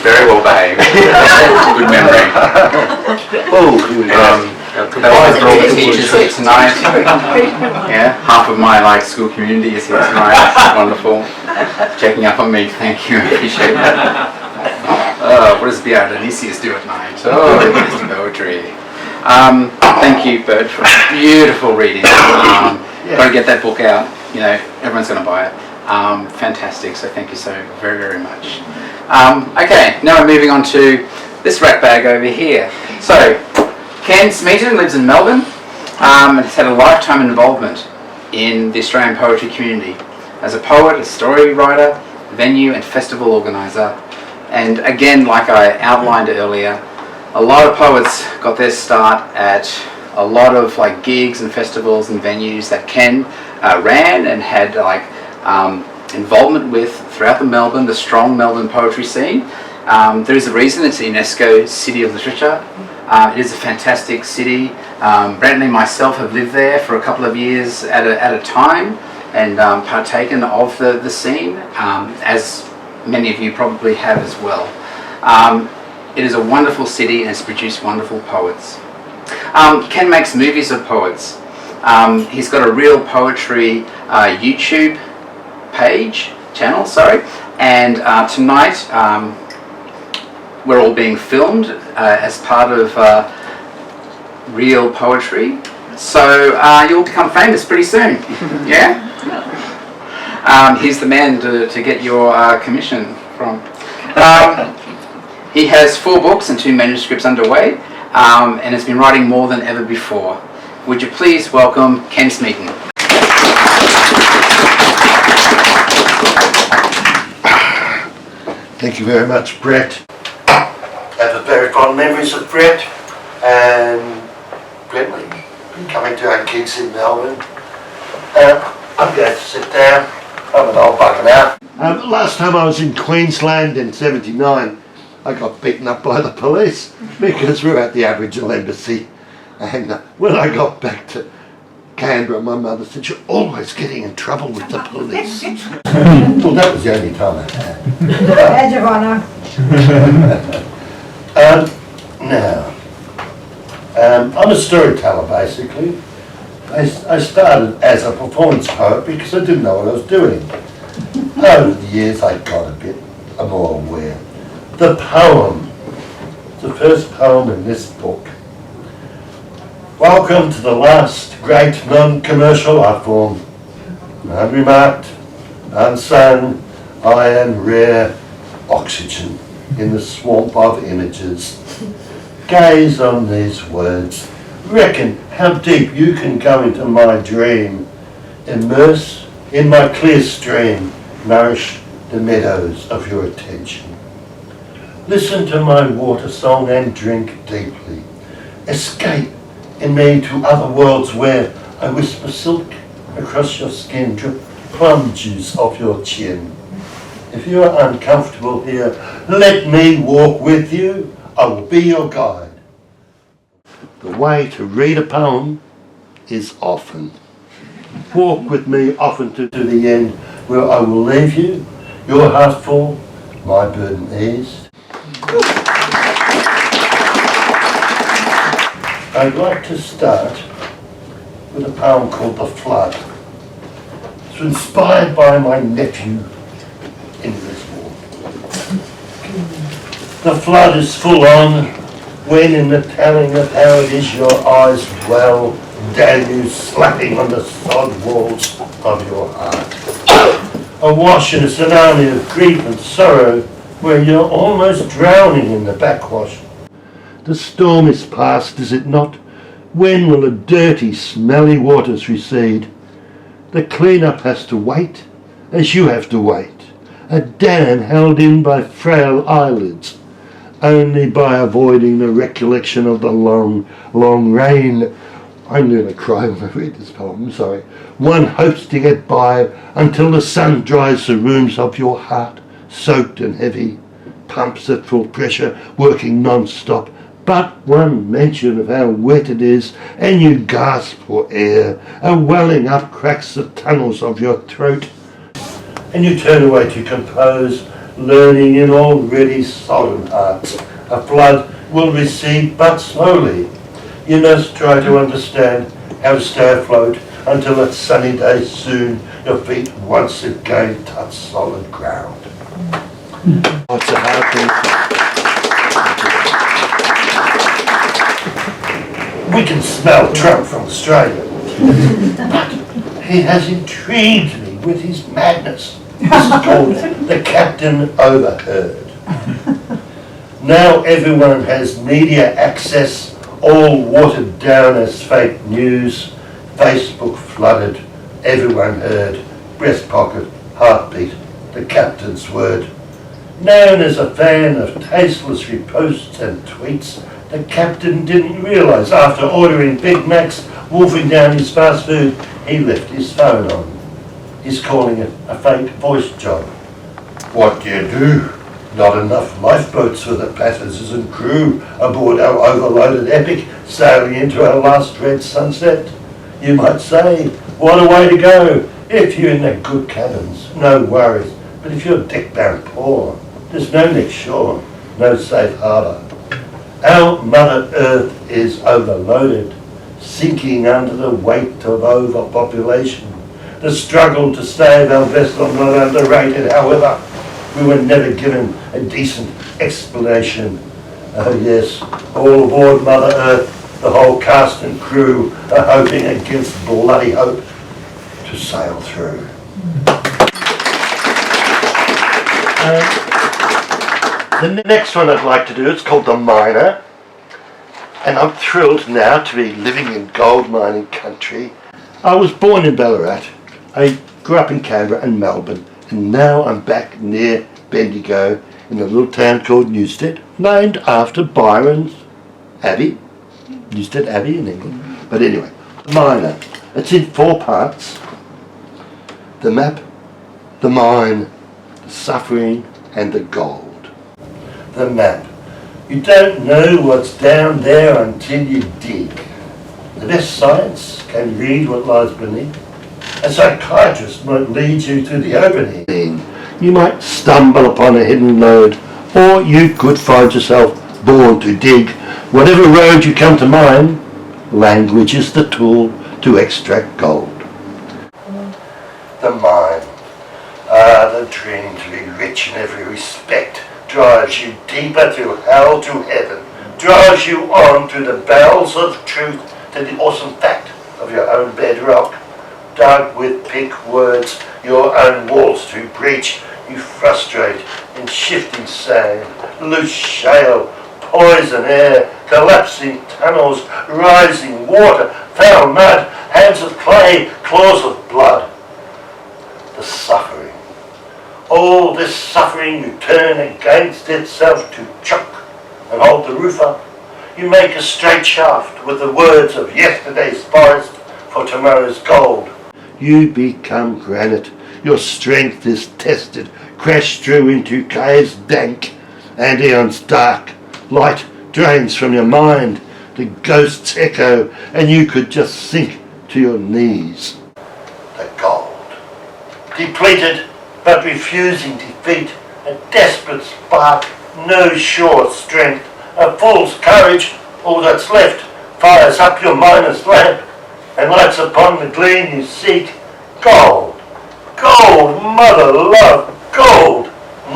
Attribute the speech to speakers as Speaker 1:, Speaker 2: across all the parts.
Speaker 1: Very well behaved. Good memory. That was all the teachers here tonight. Yeah, half of my school community is here tonight. Wonderful. Checking up on me. Thank you. I appreciate that. What does Dionysius do at night? Oh, it's poetry. Thank you, Bert, for a beautiful reading. Got to get that book out. Everyone's going to buy it. Fantastic. So thank you so very, very much. Okay, now we're moving on to this rat bag over here. So, Ken Smeaton lives in Melbourne and has had a lifetime involvement in the Australian poetry community as a poet, a story writer, venue and festival organiser. And again, like I outlined earlier, a lot of poets got their start at a lot of gigs and festivals and venues that Ken ran and had involvement with throughout the strong Melbourne poetry scene. There is a reason it's a UNESCO City of Literature. It is a fantastic city. Brantley and myself have lived there for a couple of years at a time and partaken of the scene, as many of you probably have as well. It is a wonderful city and it's produced wonderful poets. Ken makes movies of poets. He's got a Real Poetry YouTube channel, and tonight we're all being filmed as part of Real Poetry, so you'll become famous pretty soon. Yeah? He's the man to get your commission from. He has 4 books and 2 manuscripts underway, and has been writing more than ever before. Would you please welcome Ken Smeaton.
Speaker 2: Thank you very much, Brett. I have very fond memories of Brett and Brentley coming to our gigs in Melbourne. I'm going to sit down. I'm an old bugger now. Last time I was in Queensland in '79, I got beaten up by the police because we were at the Aboriginal Embassy. And when I got back to Canberra, my mother said, "You're always getting in trouble with the police." Well, that was the only time I had.
Speaker 3: Badge of honour.
Speaker 2: I'm a storyteller, basically. I started as a performance poet because I didn't know what I was doing. Over the years, I got a bit more aware. The first poem in this book. Welcome to the last great non-commercial art form. Unremarked, unsung, iron rare oxygen in the swamp of images. Gaze on these words. Reckon how deep you can go into my dream. Immerse in my clear stream. Nourish the meadows of your attention. Listen to my water song and drink deeply. Escape in me to other worlds where I whisper silk across your skin, drip plum juice off your chin. If you are uncomfortable here, let me walk with you. I will be your guide. The way to read a poem is often. Walk with me often to the end, where I will leave you, your heart full, my burden eased. I'd like to start with a poem called The Flood. It's inspired by my nephew in this war. The flood is full on when in the telling of how it is your eyes dwell, deluge slapping on the sod walls of your heart. Awash in a tsunami of grief and sorrow where you're almost drowning in the backwash. The storm is past, is it not? When will the dirty, smelly waters recede? The clean-up has to wait, as you have to wait. A dam held in by frail eyelids. only by avoiding the recollection of the long, long rain. I'm going to cry when I read this poem, I'm sorry. One hopes to get by until the sun dries the rooms of your heart, soaked and heavy, pumps at full pressure, working non-stop. But one mention of how wet it is, and you gasp for air, and welling up cracks the tunnels of your throat. And you turn away to compose, learning in already sodden hearts. A flood will recede but slowly. You must try to understand how to stay afloat until that sunny day soon your feet once again touch solid ground. Oh, it's a hard thing. We can smell Trump from Australia, but he has intrigued me with his madness. This is called the Captain Overheard. Now everyone has media access, all watered down as fake news. Facebook flooded, everyone heard, breast pocket, heartbeat, the captain's word. Known as a fan of tasteless reposts and tweets, the captain didn't realise after ordering Big Macs, wolfing down his fast food, he left his phone on. He's calling it a fake voice job. What do you do? Not enough lifeboats for the passengers and crew aboard our overloaded Epic sailing into our last red sunset. You might say, what a way to go. If you're in the good cabins, no worries. But if you're deck-bound poor, there's no next shore, no safe harbour. Our Mother Earth is overloaded, sinking under the weight of overpopulation. The struggle to save our vessel not underrated, however. We were never given a decent explanation. Oh yes, all aboard Mother Earth, the whole cast and crew are hoping against bloody hope to sail through. The next one I'd like to do is called The Miner. And I'm thrilled now to be living in gold mining country. I was born in Ballarat. I grew up in Canberra and Melbourne. And now I'm back near Bendigo in a little town called Newstead, named after Byron's Abbey. Newstead Abbey in England. But anyway, The Miner. It's in 4 parts. The map, the mine, the suffering and the gold. The map. You don't know what's down there until you dig. The best science can read what lies beneath. A psychiatrist might lead you to the opening. You might stumble upon a hidden lode, or you could find yourself born to dig. Whatever road you come to mine, language is the tool to extract gold. The mine. The dream to be rich in every respect drives you deeper to hell, to heaven, drives you on to the bowels of truth, to the awesome fact of your own bedrock. Dug with pink words, your own walls to breach, you frustrate in shifting sand, loose shale, poison air, collapsing tunnels, rising water, foul mud, hands of clay, claws of blood. The suffering. All this suffering you turn against itself to choke and hold the roof up. You make a straight shaft with the words of yesterday's forest for tomorrow's gold. You become granite, your strength is tested, crash through into caves dank and eons dark. Light drains from your mind, the ghosts echo, and you could just sink to your knees. The gold. Depleted, but refusing defeat, a desperate spark, no sure strength, a fool's courage, all that's left, fires up your miner's lamp, and lights upon the gleam you seek. Gold, gold, mother love, gold.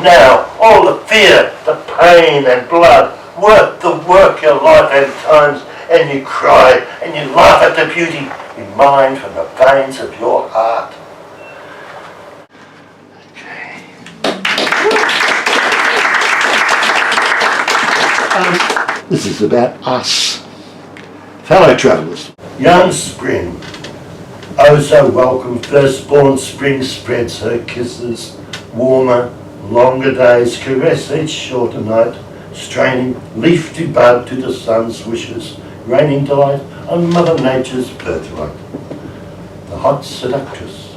Speaker 2: Now all the fear, the pain and blood, worth the work your life and times, and you cry and you laugh at the beauty you mine from the veins of your heart. Okay. This is about us, fellow travellers. Young spring, oh so welcome, firstborn spring spreads her kisses. Warmer, longer days caress each shorter night. straining leaf to bud to the sun's wishes, raining delight on Mother Nature's birthright. The hot seductress,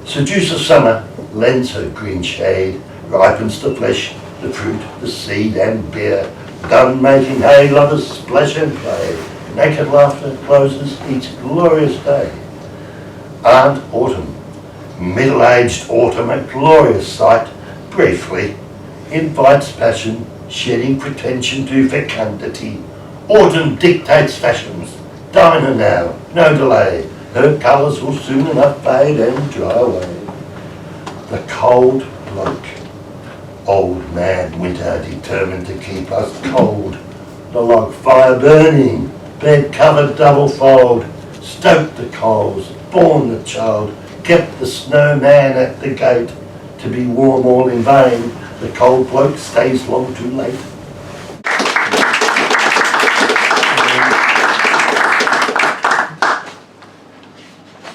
Speaker 2: seducer summer, lends her green shade, ripens the flesh, the fruit, the seed and beer, done making hay, lovers splash and play, naked laughter closes each glorious day. Aunt Autumn, middle-aged autumn, a glorious sight, briefly invites passion, shedding pretension to fecundity. Autumn dictates fashions, dine her now, no delay, her colours will soon enough fade and dry away. The cold bloke, old man winter determined to keep us cold, the log fire burning, bed covered double fold, stoked the coals, born the child, kept the snowman at the gate, to be warm all in vain, the cold bloke stays long too late.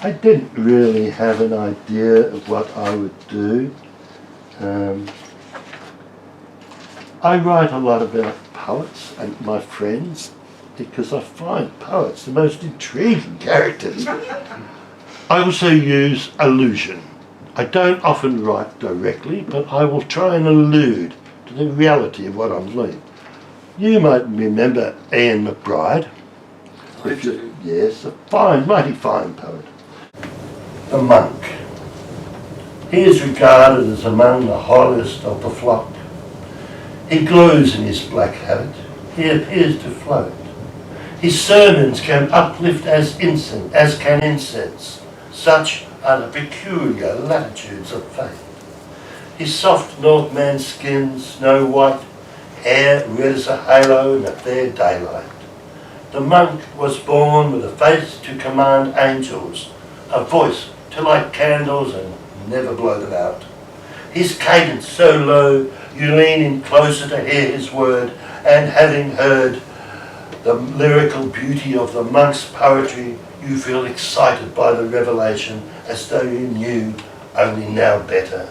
Speaker 2: I didn't really have an idea of what I would do. I write a lot about poets and my friends because I find poets the most intriguing characters. I also use allusion. I don't often write directly, but I will try and allude to the reality of what I'm doing. You might remember Ian McBride. Yes, a fine, mighty fine poet. The monk. He is regarded as among the holiest of the flock. He glows in his black habit. He appears to float. His sermons can uplift as incense, as can incense. Such are the peculiar latitudes of faith. His soft Northman skin, snow white, hair red as a halo in a fair daylight. The monk was born with a face to command angels, a voice to light candles and never blow them out. His cadence so low, you lean in closer to hear his word, and having heard the lyrical beauty of the monk's poetry, you feel excited by the revelation as though you knew, only now better.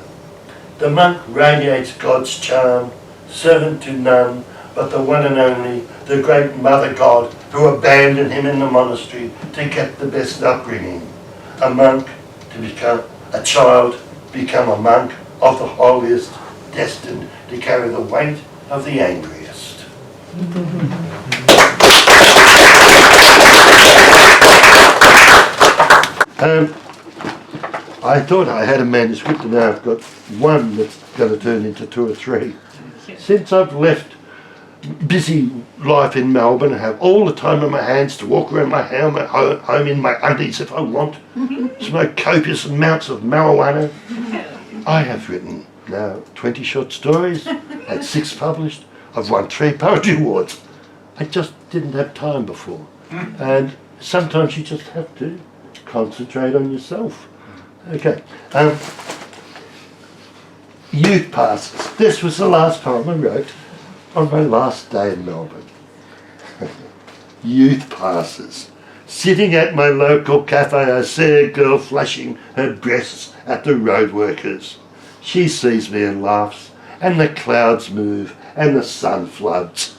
Speaker 2: The monk radiates God's charm, servant to none but the one and only, the great Mother God, who abandoned him in the monastery to get the best upbringing. A monk to become a child, become a monk of the holiest, destined to carry the weight of the angriest. I thought I had a manuscript, and now I've got one that's going to turn into 2 or 3. Since I've left busy life in Melbourne, I have all the time on my hands to walk around my home in my undies if I want, smoke copious amounts of marijuana. I have written now 20 short stories, had 6 published. I've won 3 poetry awards. I just didn't have time before. And sometimes you just have to concentrate on yourself. Okay. Youth passes. This was the last poem I wrote on my last day in Melbourne. Youth passes. Sitting at my local cafe, I see a girl flashing her breasts at the road workers. She sees me and laughs, and the clouds move, and the sun floods.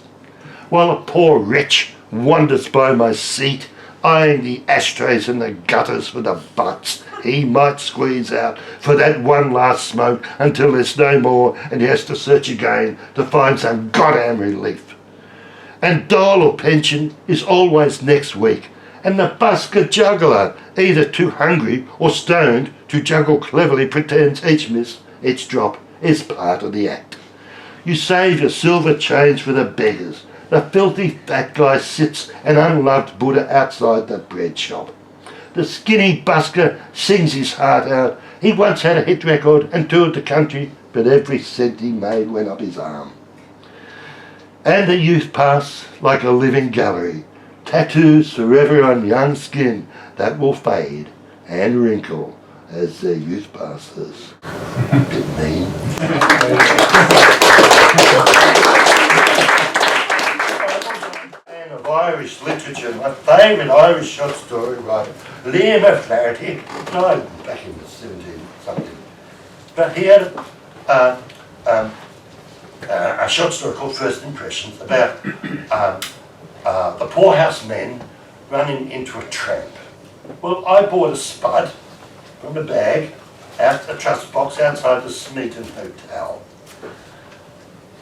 Speaker 2: While a poor wretch wanders by my seat, eyeing the ashtrays and the gutters for the butts he might squeeze out for that one last smoke until there's no more and he has to search again to find some goddamn relief. And dole or pension is always next week, and the busker juggler, either too hungry or stoned to juggle cleverly, pretends each miss, each drop is part of the act. You save your silver change for the beggars. The filthy fat guy sits an unloved Buddha outside the bread shop. The skinny busker sings his heart out. He once had a hit record and toured the country, but every cent he made went up his arm. And the youth pass like a living gallery, tattoos forever on young skin that will fade and wrinkle as their youth passes. Bit mean. Of Irish literature, my favourite Irish short story writer, Liam O'Flaherty, died back in the 17 something. But he had a short story called First Impressions about the poorhouse men running into a tramp. Well, I bought a spud from a bag, out a trust box outside the Smeaton Hotel.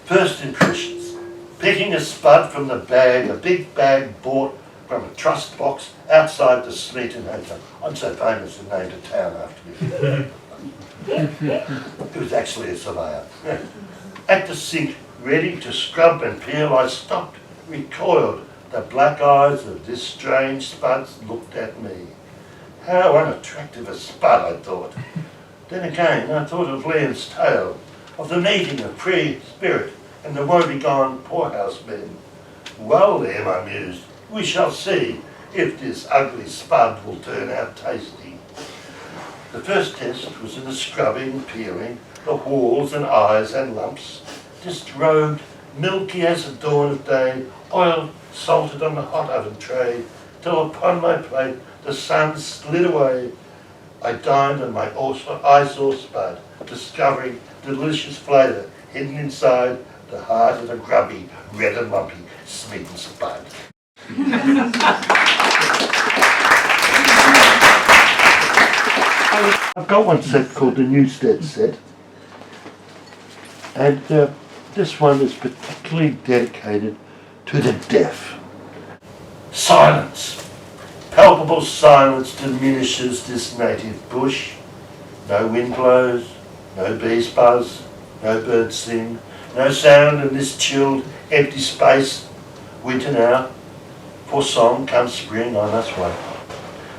Speaker 2: First impressions. Picking a spud from the bag, a big bag bought from a trust box outside the Smeaton Hotel. I'm so famous and named a town after me. It was actually a surveyor. At the sink, ready to scrub and peel, I stopped, recoiled. The black eyes of this strange spud looked at me. How unattractive a spud, I thought. Then again, I thought of Liam's tale, of the meeting of free spirit and the woebegone poorhouse men. Well, Liam, I mused, we shall see if this ugly spud will turn out tasty. The first test was in the scrubbing and peeling, the walls and eyes and lumps, disrobed, milky as the dawn of day, oil salted on the hot oven tray, till upon my plate the sun slid away. I dined on my eyesore spud, discovering delicious flavour hidden inside the heart of the grubby, red and lumpy Smeaton spud. I've got one set called the Newstead set, and this one is particularly dedicated to the deaf. Silence. Palpable silence diminishes this native bush. No wind blows, no bees buzz, no birds sing, no sound in this chilled, empty space. Winter now, for song comes spring, I must wait.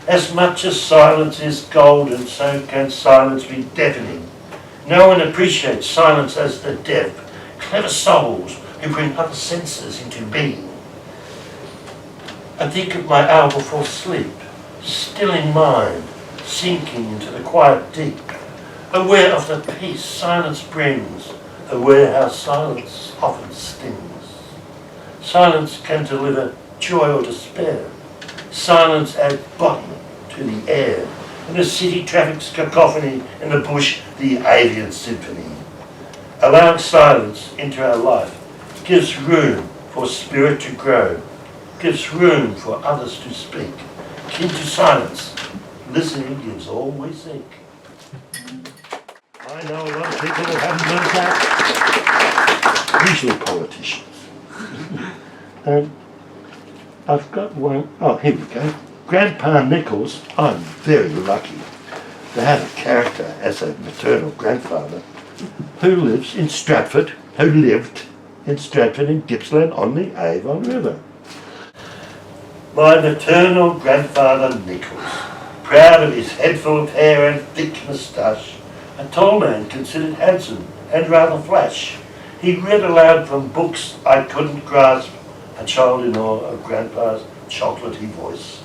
Speaker 2: As much as silence is golden, so can silence be deafening. No one appreciates silence as the deaf, clever souls who bring other senses into being. I think of my hour before sleep, stilling mind, sinking into the quiet deep, aware of the peace silence brings, aware how silence often stings. Silence can deliver joy or despair. Silence adds body to the air. In the city traffic's cacophony, in the bush the avian symphony. Allowing silence into our life gives room for spirit to grow, gives room for others to speak. Kin to silence, listening gives all we seek. I know a lot of people who haven't learned that, usually politicians. I've got one, oh here we go. Grandpa Nichols, I'm very lucky to have a character as a maternal grandfather who lived in Stratford in Gippsland on the Avon River. My maternal grandfather Nichols, proud of his head full of hair and thick moustache, a tall man considered handsome and rather flash. He read aloud from books I couldn't grasp, a child in awe of Grandpa's chocolatey voice.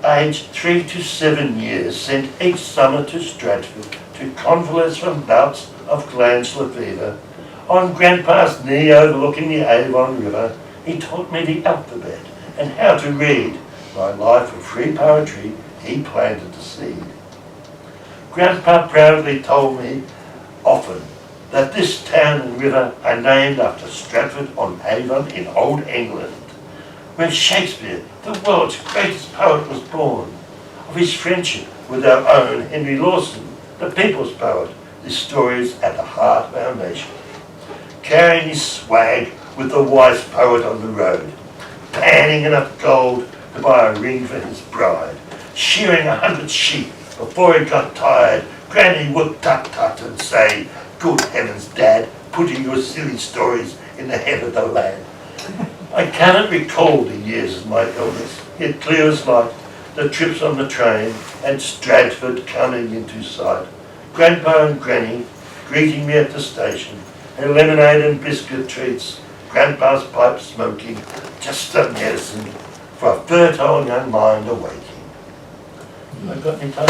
Speaker 2: Aged 3 to 7 years, sent each summer to Stratford to convalesce from bouts of glandular fever. On Grandpa's knee overlooking the Avon River, he taught me the alphabet and how to read. My life of free poetry, he planted the seed. Grandpa proudly told me often that this town and river are named after Stratford on Avon in Old England, where Shakespeare, the world's greatest poet, was born. Of his friendship with our own Henry Lawson, the people's poet, this story is at the heart of our nation. Carrying his swag with the wise poet on the road, panning enough gold to buy a ring for his bride, shearing 100 sheep before he got tired. Granny would tut-tut and say, "Good heavens, Dad, putting your silly stories in the head of the lad." I cannot recall the years of my illness, yet clear as light, the trips on the train and Stratford coming into sight. Grandpa and Granny greeting me at the station, and lemonade and biscuit treats, Grandpa's pipe smoking, just a medicine for a fertile young mind awaking. I've got any time?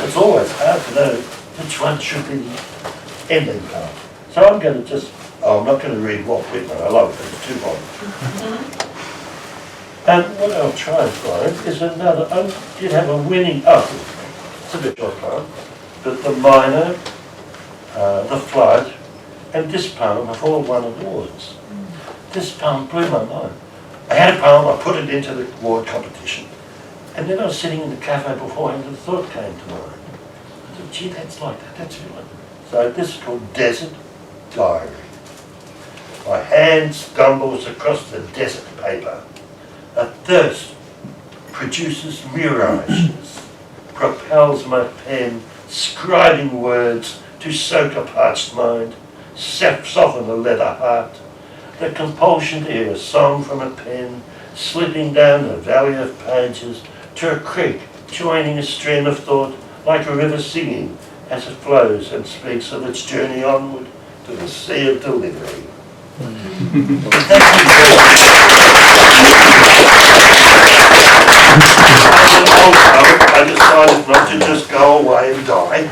Speaker 2: It's always hard to know which one should be the ending part. So I'm going to just, I'm not going to read Walt Whitman, I love it, it's too long. And what I'll try and find is another, I did have a winning, it's a bit short time. but the minor, the flood, and this poem have all won awards. This poem blew my mind. I had a poem, I put it into the award competition, and then I was sitting in the cafe beforehand and the thought came to mind. I thought, gee, that's like that, that's good. So this is called Desert Diary. My hand stumbles across the desert paper. A thirst produces mirages, propels my pen, scribing words to soak a parched mind, soften a leather heart. The compulsion to hear a song from a pen, slipping down the valley of pages to a creek, joining a stream of thought, like a river singing as it flows and speaks of its journey onward to the sea of delivery. I decided not to just go away and die.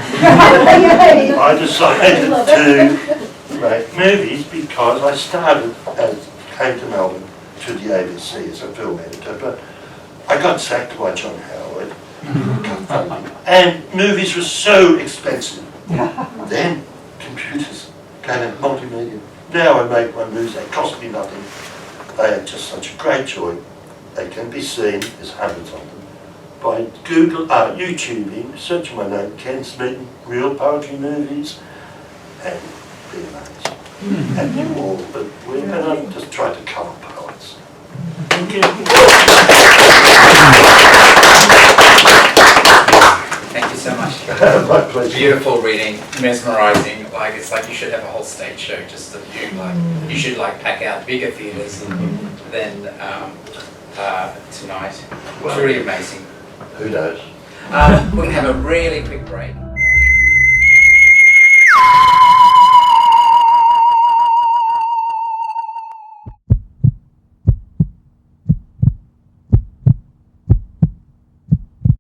Speaker 2: I decided to make movies because I started came to Melbourne to the ABC as a film editor, but I got sacked by John Howard. And movies were so expensive. Then computers came out, multimedia. Now I make my movies, they cost me nothing. They are just such a great joy. They can be seen, there's hundreds of them, by YouTubing, search my name, Ken Smeaton, Real Poetry Movies, and be amazed. And you all, but we're going to just try to cover poets. Thank you.
Speaker 1: Thank you so much.
Speaker 2: My pleasure.
Speaker 1: Beautiful reading, mesmerising. Like it's like you should have a whole stage show just of you. Like you should like pack out bigger theatres than tonight. It's really amazing.
Speaker 2: Who knows?
Speaker 1: We're gonna have a really quick break.